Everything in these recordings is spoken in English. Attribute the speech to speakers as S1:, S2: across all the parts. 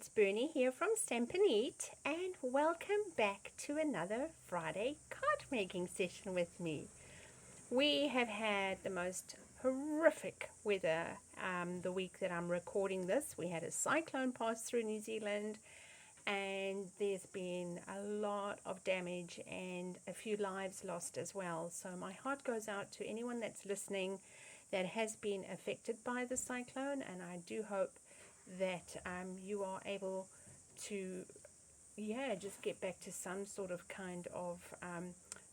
S1: it's Bernie here from Stamp and Eat, and welcome back to another Friday card making session with me. We have had the most horrific weather the week that I'm recording this. We had a cyclone pass through New Zealand, and there's been a lot of damage and a few lives lost as well. So my heart goes out to anyone that's listening that has been affected by the cyclone, and I do hope that you are able to just get back to some sort of kind of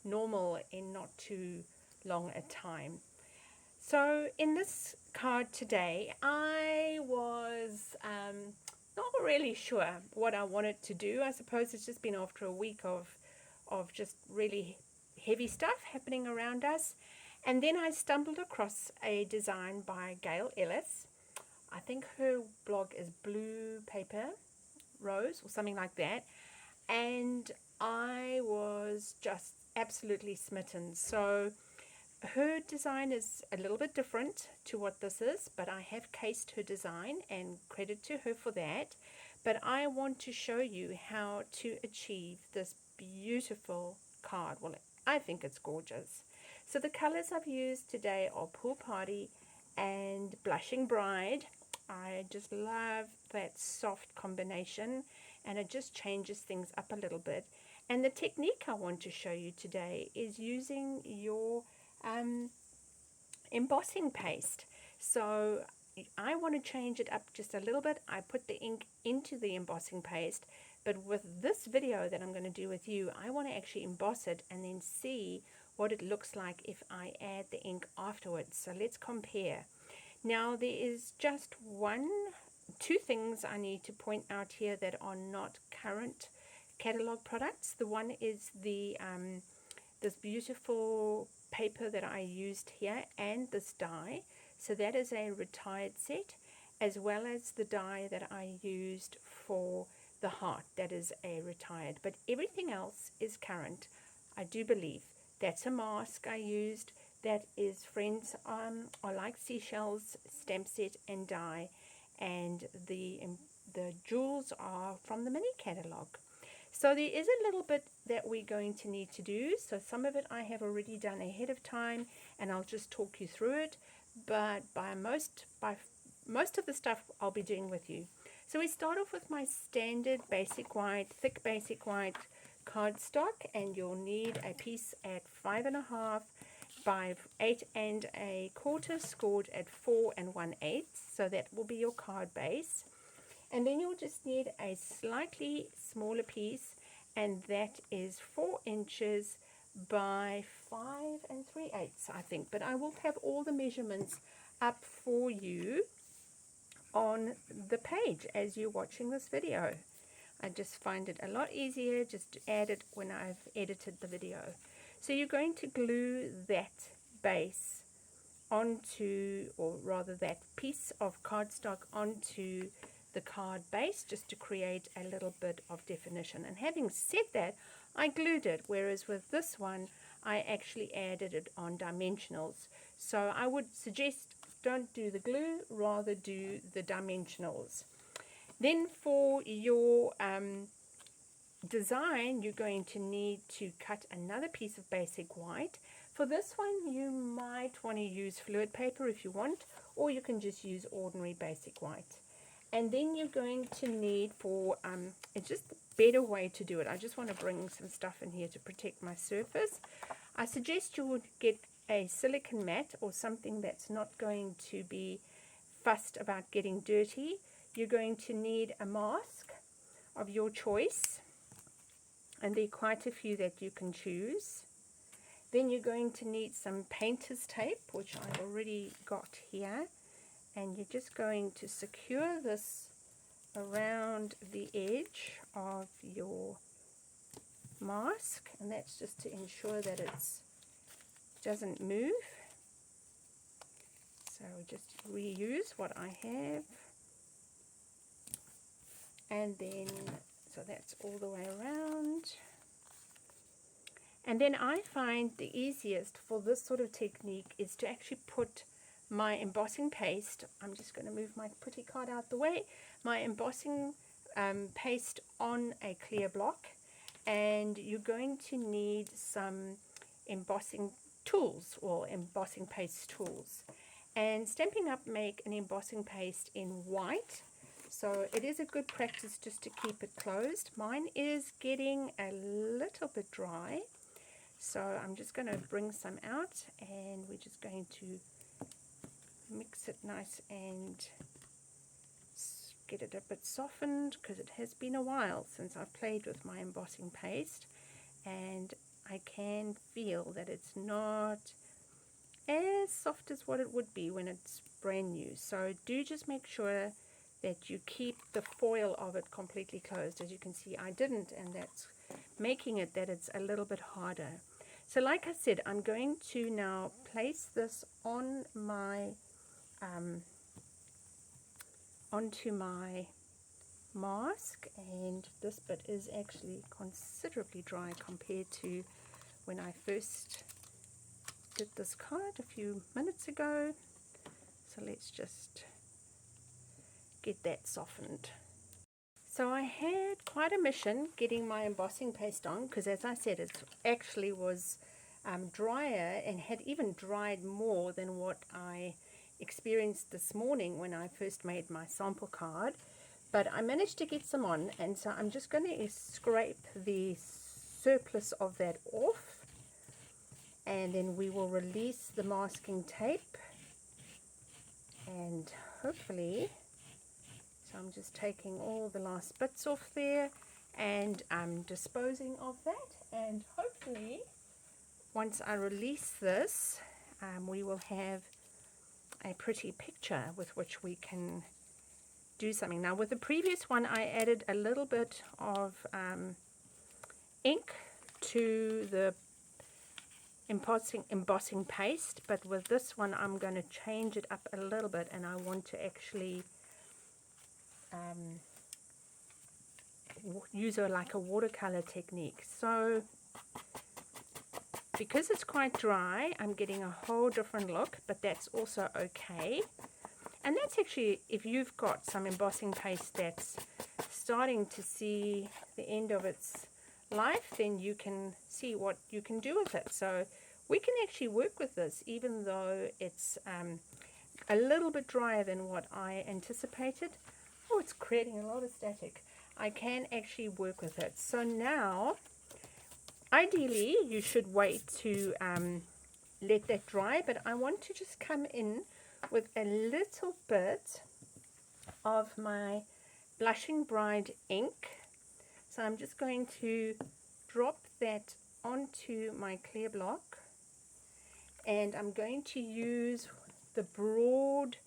S1: normal in not too long a time. So in this card today, I was not really sure what I wanted to do. I suppose it's just been after a week of just really heavy stuff happening around us, and then I stumbled across a design by Gail Ellis. I think her blog is Blue Paper Rose or something like that, and I was just absolutely smitten. So her design is a little bit different to what this is, but I have cased her design and credit to her for that. But I want to show you how to achieve this beautiful card. Well, I think it's gorgeous. So the colors I've used today are Pool Party and Blushing Bride. I just love that soft combination, and it just changes things up a little bit. And the technique I want to show you today is using your embossing paste. So I want to change it up just a little bit. I put the ink into the embossing paste, but with this video that I'm going to do with you, I want to actually emboss it and then see what it looks like if I add the ink afterwards. So let's compare. Now there is just two things I need to point out here that are not current catalog products. The one is the this beautiful paper that I used here and this die. So that is a retired set, as well as the die that I used for the heart. That is a retired, but everything else is current, I do believe. That's a mask I used. That is Friends Are Like Seashells stamp set and die, and the jewels are from the mini catalog. So there is a little bit that we're going to need to do. So some of it I have already done ahead of time, and I'll just talk you through it. But by most of the stuff I'll be doing with you. So we start off with my standard basic white, thick basic white cardstock, and you'll need a piece at 5.5 by 8 1/4, scored at 4 1/8. So that will be your card base. And then you'll just need a slightly smaller piece, and that is 4 inches by 5 3/8, I think. But I will have all the measurements up for you on the page as you're watching this video. I just find it a lot easier just to add it when I've edited the video. So you're going to glue that base onto, or rather that piece of cardstock onto the card base, just to create a little bit of definition. And having said that, I glued it, whereas with this one I actually added it on dimensionals. So I would suggest don't do the glue, rather do the dimensionals. Then for your design, you're going to need to cut another piece of basic white. For this one you might want to use fluid paper if you want, or you can just use ordinary basic white. And then you're going to need, for it's just the better way to do it, I just want to bring some stuff in here to protect my surface. I suggest you would get a silicone mat or something that's not going to be fussed about getting dirty. You're going to need a mask of your choice, and there are quite a few that you can choose. Then you're going to need some painter's tape, which I've already got here, and you're just going to secure this around the edge of your mask, and that's just to ensure that it doesn't move. So just reuse what I have, and then so that's all the way around. And then I find the easiest for this sort of technique is to actually put my embossing paste, I'm just going to move my pretty card out the way, my embossing paste on a clear block, and you're going to need some embossing tools or embossing paste tools. And Stampin' Up! Make an embossing paste in white, so it is a good practice just to keep it closed. Mine is getting a little bit dry, so I'm just going to bring some out, and we're just going to mix it nice and get it a bit softened, because it has been a while since I've played with my embossing paste, and I can feel that it's not as soft as what it would be when it's brand new. So do just make sure that you keep the foil of it completely closed. As you can see, I didn't, and that's making it that it's a little bit harder. So like I said, I'm going to now place this on my onto my mask, and this bit is actually considerably dry compared to when I first did this card a few minutes ago. So let's just get that softened. So I had quite a mission getting my embossing paste on, because as I said, it actually was drier and had even dried more than what I experienced this morning when I first made my sample card. But I managed to get some on, and so I'm just going to scrape the surplus of that off, and then we will release the masking tape, and hopefully, so I'm just taking all the last bits off there, and I'm disposing of that, and hopefully once I release this, we will have a pretty picture with which we can do something. Now with the previous one, I added a little bit of ink to the embossing paste, but with this one I'm going to change it up a little bit, and I want to actually use like a watercolor technique. So because it's quite dry, I'm getting a whole different look, but that's also okay. And that's actually, if you've got some embossing paste that's starting to see the end of its life, then you can see what you can do with it. So we can actually work with this, even though it's a little bit drier than what I anticipated. Oh, it's creating a lot of static. I can actually work with it. So now, ideally, you should wait to let that dry, but I want to just come in with a little bit of my Blushing Bride ink. So I'm just going to drop that onto my clear block, and I'm going to use the broad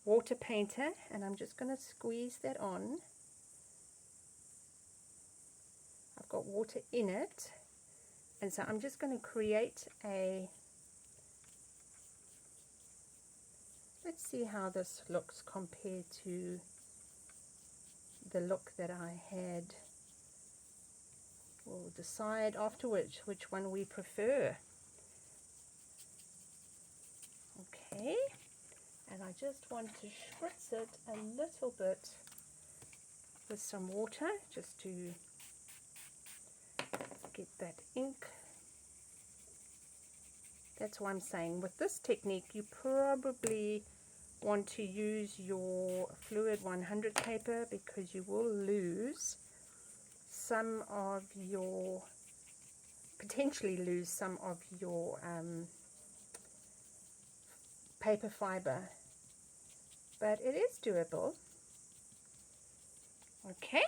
S1: water painter, and I'm just going to squeeze that on. I've got water in it, and so I'm just going to create a, let's see how this looks compared to the look that I had. We'll decide afterwards which one we prefer. Okay, and I just want to spritz it a little bit with some water just to get that ink. That's why I'm saying with this technique you probably want to use your Fluid 100 paper, because you will lose some of your, potentially lose some of your paper fiber, but it is doable. Okay,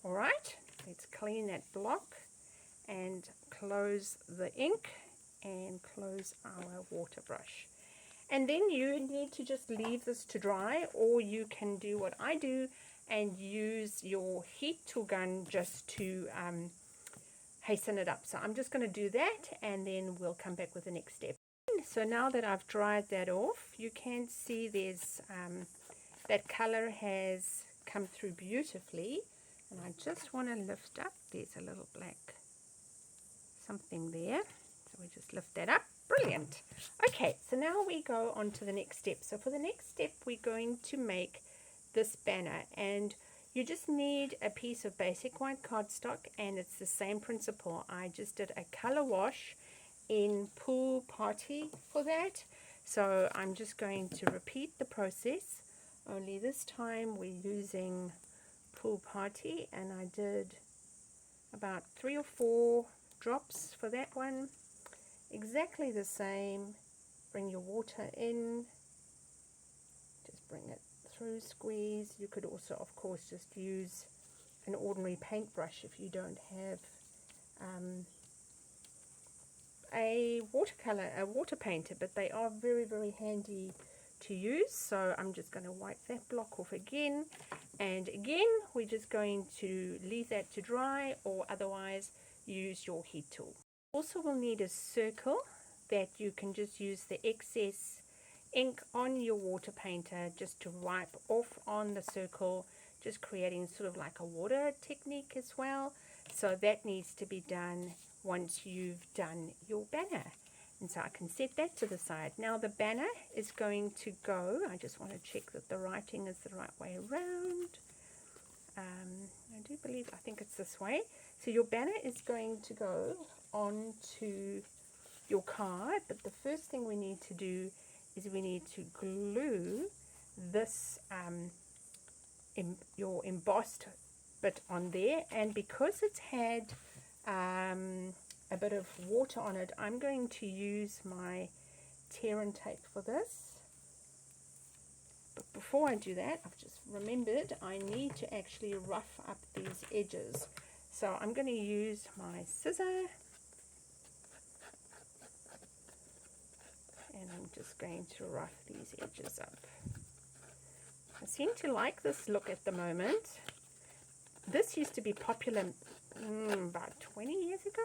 S1: all right, let's clean that block and close the ink and close our water brush. And then you need to just leave this to dry, or you can do what I do and use your heat tool gun just to hasten it up. So I'm just going to do that, and then we'll come back with the next step. So now that I've dried that off, you can see there's that color has come through beautifully, and I just want to lift up. There's a little black something there, so we just lift that up. Brilliant. Okay, so now we go on to the next step. So for the next step, we're going to make this banner, and you just need a piece of basic white cardstock, and it's the same principle. I just did a color wash in Pool Party for that, so I'm just going to repeat the process, only this time we're using Pool Party, and I did about 3 or 4 drops for that one. Exactly the same. Bring your water in, just bring it through, squeeze. You could also, of course, just use an ordinary paintbrush if you don't have a water painter, but they are very, very handy to use. So I'm just going to wipe that block off again, and again we're just going to leave that to dry, or otherwise use your heat tool. Also, we'll need a circle that you can just use the excess ink on your water painter just to wipe off on the circle, just creating sort of like a water technique as well. So that needs to be done once you've done your banner, and so I can set that to the side. Now the banner is going to go, I just want to check that the writing is the right way around. I think it's this way. So your banner is going to go onto your card, but the first thing we need to do is we need to glue this your embossed bit on there, and because it's had a bit of water on it, I'm going to use my tear and tape for this. But before I do that, I've just remembered I need to actually rough up these edges. So I'm going to use my scissor, and I'm just going to rough these edges up. I seem to like this look at the moment. This used to be popular about 20 years ago,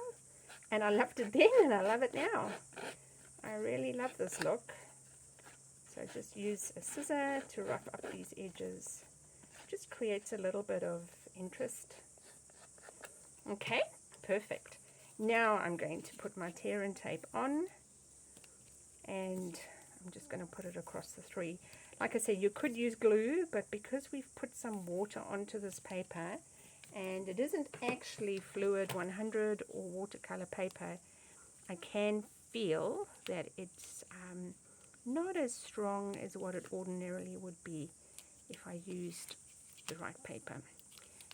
S1: and I loved it then and I love it now. I really love this look. So just use a scissor to rough up these edges. Just creates a little bit of interest. Okay, perfect. Now I'm going to put my tear and tape on, and I'm just going to put it across the 3. Like I said, you could use glue, but because we've put some water onto this paper, and it isn't actually fluid 100 or watercolor paper, I can feel that it's not as strong as what it ordinarily would be if I used the right paper.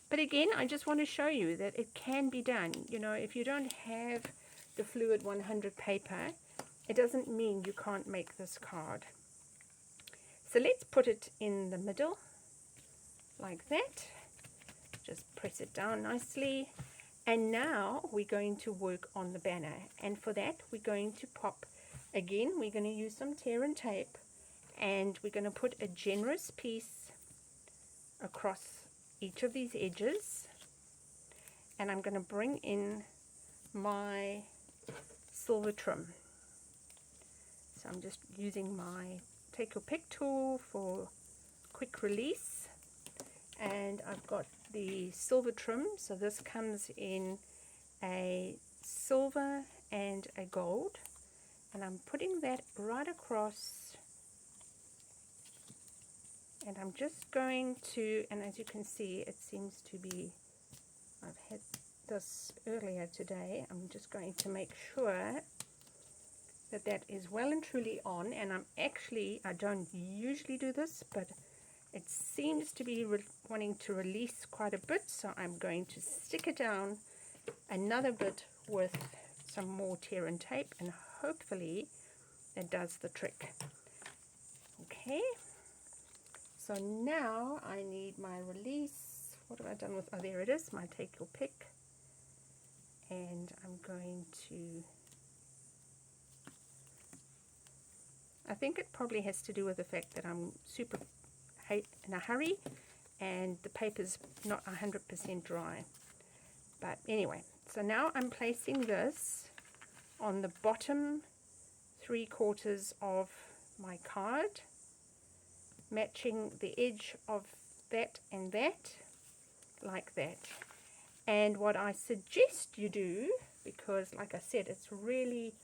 S1: But again, I just want to show you that it can be done. You know, if you don't have the fluid 100 paper, it doesn't mean you can't make this card. So let's put it in the middle like that. Just press it down nicely, and now we're going to work on the banner, and for that we're going to pop, again we're going to use some tear and tape, and we're going to put a generous piece across each of these edges, and I'm going to bring in my silver trim. So I'm just using my take your pick tool for quick release, and I've got the silver trim. So this comes in a silver and a gold, and I'm putting that right across, and I'm just going to, and as you can see, it seems to be, I've had this earlier today, I'm just going to make sure that that is well and truly on, and I don't usually do this, but it seems to be wanting to release quite a bit, so I'm going to stick it down another bit with some more tear and tape, and hopefully that does the trick. Okay, so now I need my release. What have I done with, oh there it is, my take your pick, and I'm going to, I think it probably has to do with the fact that I'm super in a hurry and the paper's not 100% dry. But anyway, so now I'm placing this on the bottom 3/4 of my card, matching the edge of that and that, like that. And what I suggest you do, because like I said, it's really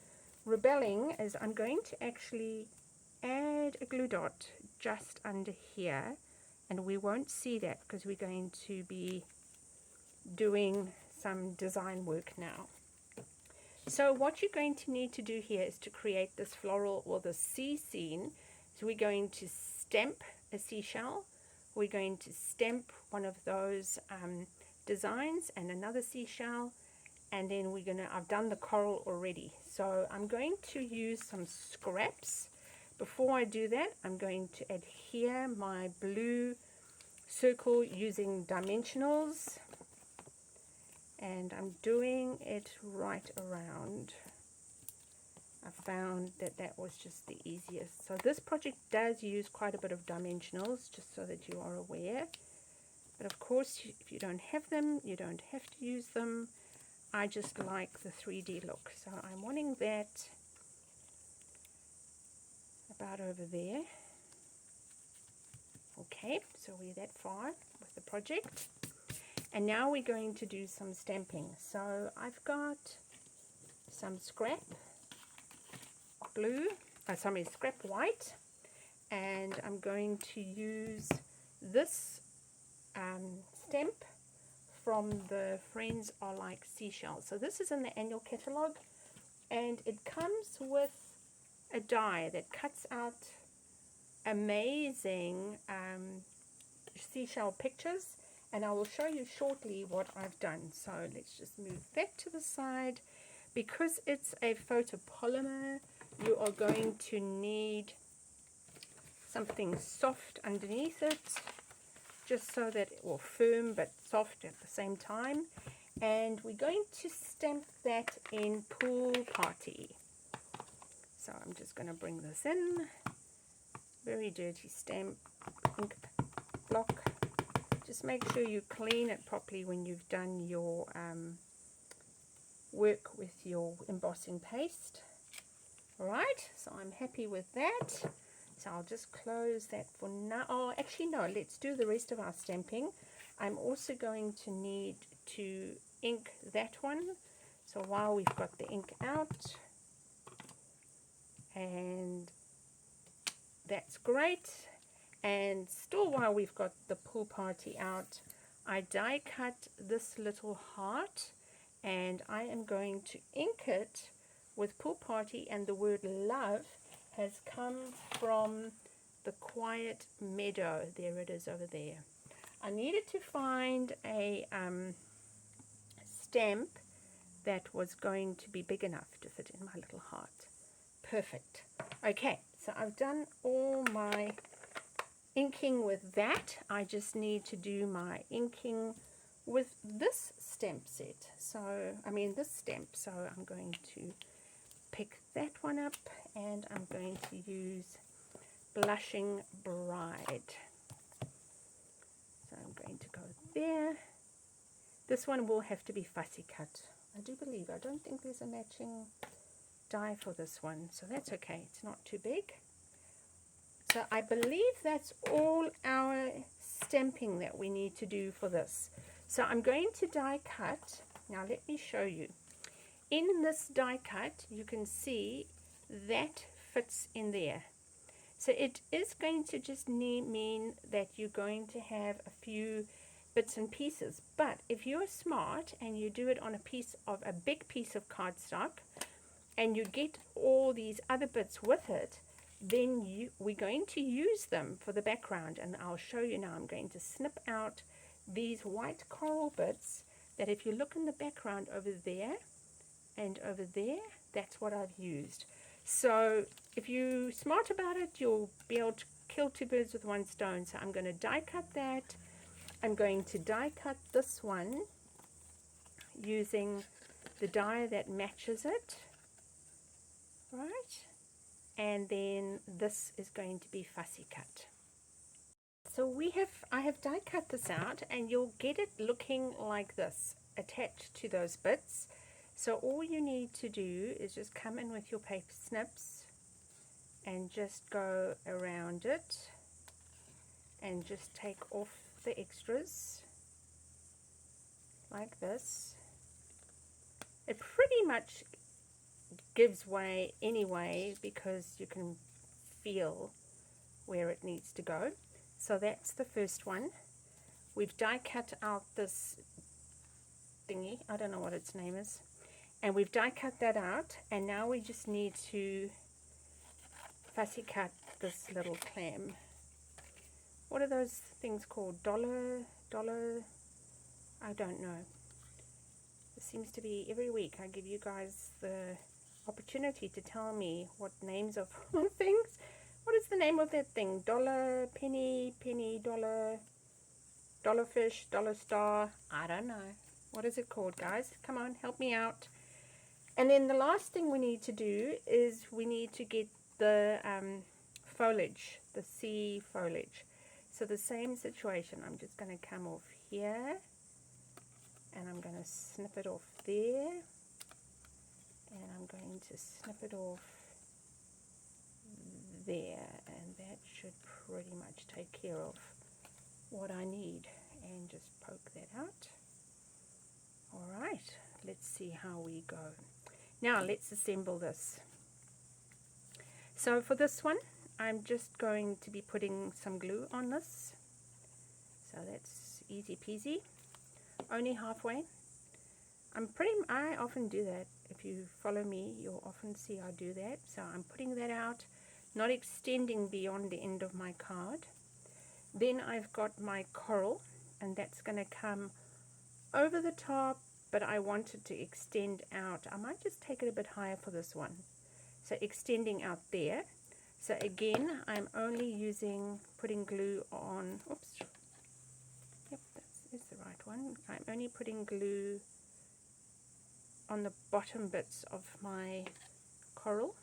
S1: rebelling, is I'm going to actually add a glue dot just under here, and we won't see that because we're going to be doing some design work now. So what you're going to need to do here is to create this floral or the sea scene. So we're going to stamp a seashell, we're going to stamp one of those designs and another seashell, and then we're gonna, I've done the coral already, so I'm going to use some scraps. Before I do that, I'm going to adhere my blue circle using dimensionals, and I'm doing it right around. I found that that was just the easiest. So this project does use quite a bit of dimensionals, just so that you are aware. But of course, if you don't have them, you don't have to use them. I just like the 3D look. So I'm wanting that about over there. Okay, so we're that far with the project. And now we're going to do some stamping. So I've got some scrap blue, scrap white, and I'm going to use this stamp from the Friends Are Like Seashells. So this is in the annual catalogue, and it comes with a die that cuts out amazing seashell pictures, and I will show you shortly what I've done. So let's just move that to the side. Because it's a photopolymer, you are going to need something soft underneath it, just so that it will firm but soft at the same time. And we're going to stamp that in Pool Party. So I'm just going to bring this in. Very dirty stamp, ink block. Just make sure you clean it properly when you've done your work with your embossing paste. Alright, so I'm happy with that. So I'll just close that for now. Oh, actually no, let's do the rest of our stamping. I'm also going to need to ink that one. So while we've got the ink out, and that's great. And still while we've got the Pool Party out, I die cut this little heart, and I am going to ink it with Pool Party, and the word love has come from the Quiet Meadow. There it is over there. I needed to find a stamp that was going to be big enough to fit in my little heart. Perfect. Okay, so I've done all my inking with that. I just need to do my inking with this stamp set. So, this stamp. So I'm going to pick that one up, and I'm going to use Blushing Bride. So I'm going to go there. This one will have to be fussy cut, I do believe. I don't think there's a matching die for this one, so that's okay. It's not too big. So I believe that's all our stamping that we need to do for this. So I'm going to die cut. Now let me show you. In this die cut, you can see that fits in there. So it is going to just mean that you're going to have a few bits and pieces. But if you're smart and you do it on a big piece of cardstock, and you get all these other bits with it, then we're going to use them for the background. And I'll show you now. I'm going to snip out these white coral bits that if you look in the background over there and over there, that's what I've used. So if you're smart about it, you'll be able to kill two birds with one stone. So I'm going to die cut that. I'm going to die cut this one using the die that matches it. Right, and then this is going to be fussy cut. So I have die cut this out, and you'll get it looking like this, attached to those bits. So all you need to do is just come in with your paper snips and just go around it and just take off the extras like this. It pretty much gives way anyway, because you can feel where it needs to go. So that's the first one. We've die cut out this thingy, I don't know what its name is, and we've die cut that out, and now we just need to fussy cut this little clam. What are those things called? Dollar, I don't know. It seems to be every week I give you guys the opportunity to tell me what names of things. What is the name of that thing? Dollar, penny, dollar, dollar fish, dollar star. I don't know. What is it called, guys? Come on, help me out. And then the last thing we need to do is we need to get the foliage, the sea foliage. So the same situation. I'm just going to come off here, and I'm going to snip it off there, and I'm going to snip it off there, and that should pretty much take care of what I need. And just poke that out. Alright, let's see how we go. Now let's assemble this. So for this one, I'm just going to be putting some glue on this. So that's easy peasy. Only halfway. I often do that. If you follow me, you'll often see I do that. So I'm putting that out, not extending beyond the end of my card. Then I've got my coral, and that's going to come over the top, but I want it to extend out. I might just take it a bit higher for this one. So extending out there. So again, I'm only putting glue on, oops, yep, that is the right one. I'm only putting glue on the bottom bits of my coral.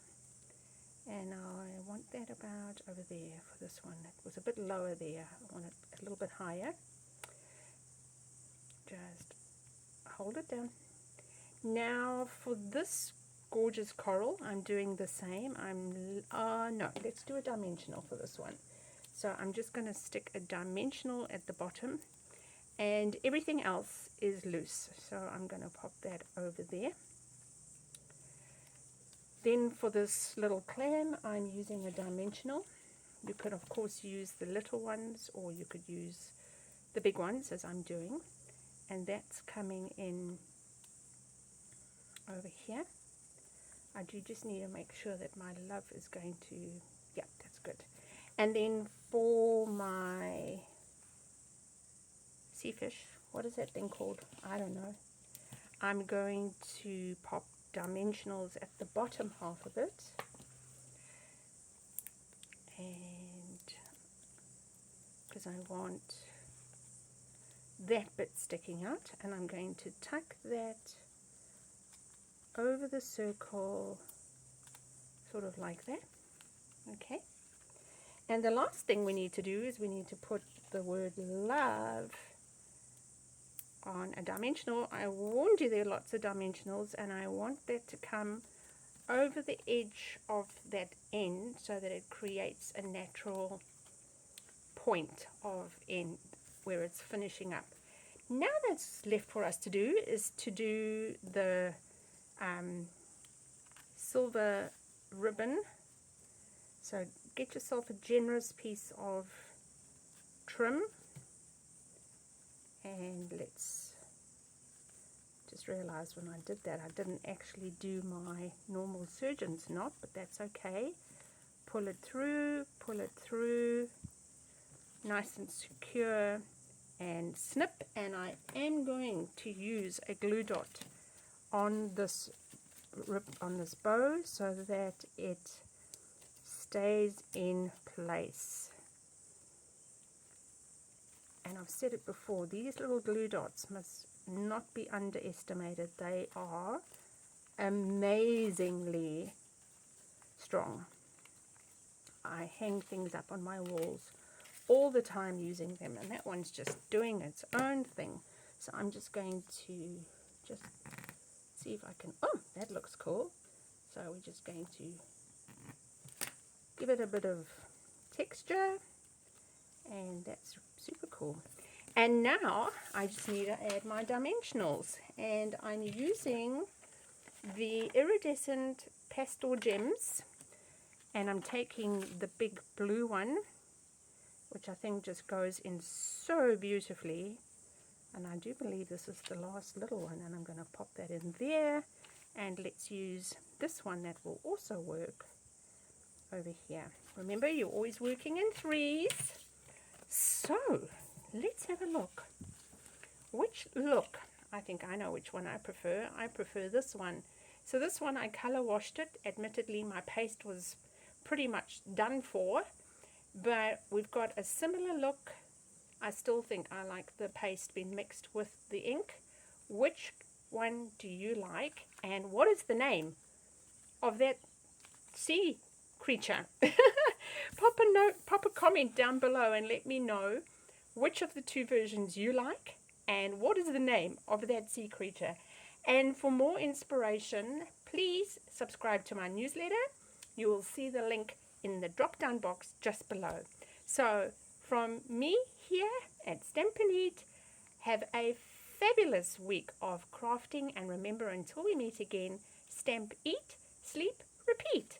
S1: And I want that about over there for this one. It was a bit lower there. I want it a little bit higher. Just hold it down. Now for this gorgeous coral, I'm doing the same. No, let's do a dimensional for this one. So I'm just going to stick a dimensional at the bottom, and everything else is loose. So I'm going to pop that over there. Then for this little clam, I'm using a dimensional. You could of course use the little ones, or you could use the big ones as I'm doing. And that's coming in over here. I do just need to make sure that my love is going to, yeah, that's good. And then for my sea fish, what is that thing called? I don't know. I'm going to pop dimensionals at the bottom half of it. And because I want that bit sticking out, and I'm going to tuck that over the circle, sort of like that. Okay, and the last thing we need to do is we need to put the word love on a dimensional. I warned you there are lots of dimensionals, and I want that to come over the edge of that end so that it creates a natural point of end where it's finishing up. Now that's left for us to do is to do the silver ribbon. So get yourself a generous piece of trim, and let's just realize when I did that I didn't actually do my normal surgeon's knot, but that's okay. Pull it through, nice and secure, and snip. And I am going to use a glue dot on this bow so that it stays in place. And I've said it before, these little glue dots must not be underestimated. They are amazingly strong. I hang things up on my walls all the time using them, and that one's just doing its own thing. So I'm just going to just see if I can, oh, that looks cool. So we're just going to give it a bit of texture, and that's super cool. And now I just need to add my dimensionals, and I'm using the iridescent pastel gems, and I'm taking the big blue one, which I think just goes in so beautifully. And I do believe this is the last little one, and I'm going to pop that in there. And let's use this one that will also work over here. Remember, you're always working in threes. So let's have a look. Which look? I think I know which one I prefer. I prefer this one. So this one I color washed it. Admittedly, my paste was pretty much done for, but we've got a similar look. I still think I like the paste being mixed with the ink. Which one do you like? And what is the name of that sea creature? Pop a comment down below and let me know which of the two versions you like and what is the name of that sea creature. And for more inspiration, please subscribe to my newsletter. You will see the link in the drop down box just below. So from me here at Stampin' Eat, have a fabulous week of crafting, and remember, until we meet again, stamp, eat, sleep, repeat.